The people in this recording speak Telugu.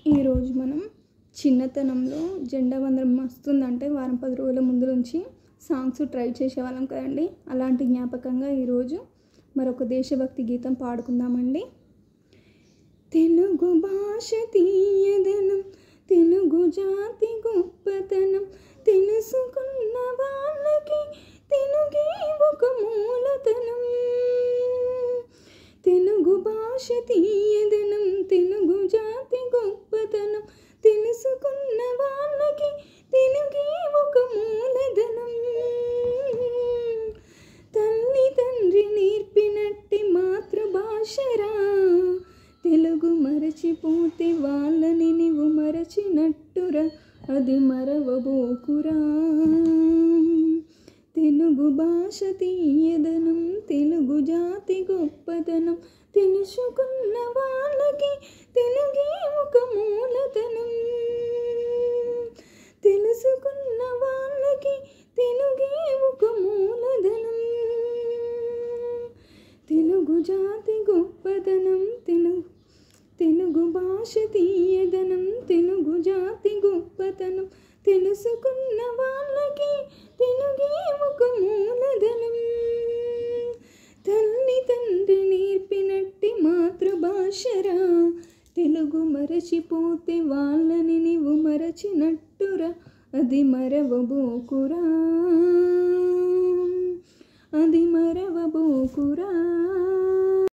ఈరోజు మనం చిన్నతనంలో జెండా వందనం వస్తుందంటే వారం 10 రోజుల ముందు నుంచి సాంగ్స్ ట్రై చేసేవాళ్ళం కదండి. అలాంటి జ్ఞాపకంగా ఈరోజు మరొక దేశభక్తి గీతం పాడుకుందామండి. తెలుగు భాష తీయదనం, తెలుగు జాతి గొప్పతనం, తెలుసుకున్న వాళ్ళకి తెలుగే ఒక మూలతనం. తెలుగు భాష తీయదనం, తెలుగు జాతి గొప్పతనం, తెలుసుకున్న వాళ్ళకి తెలుగే ఒక మూలధనం. తల్లి తండ్రి నేర్పినట్టి మాతృభాషరా, తెలుగు మరచిపోతే వాళ్ళని నీవు మరచినట్టురా, అది మరవబోకురా. తెలుగు భాష తీయదనం, తెలుగు జాతి గొప్పతనం, తెలుసుకున్న వాళ్ళకి తెలుగే ఒక మూలధనం. తెలుసుకున్న వాళ్ళకి తెలుగే ఒక మూలధనం. తెలుగు జాతి గొప్పతనం, తెలుగు భాష తీయదనం, తెలుగు జాతి గొప్పతనం, తెలుసుకున్న వాళ్ళకి తెలుగే ఒక మూలధనం. తల్లి తండ్రి నేర్పినట్టి మాతృభాషరా, తెలుగు మరచిపోతే వాళ్ళని నీవు మరచినట్టురా, అది మరవబోకురా, అది మరవబోకురా.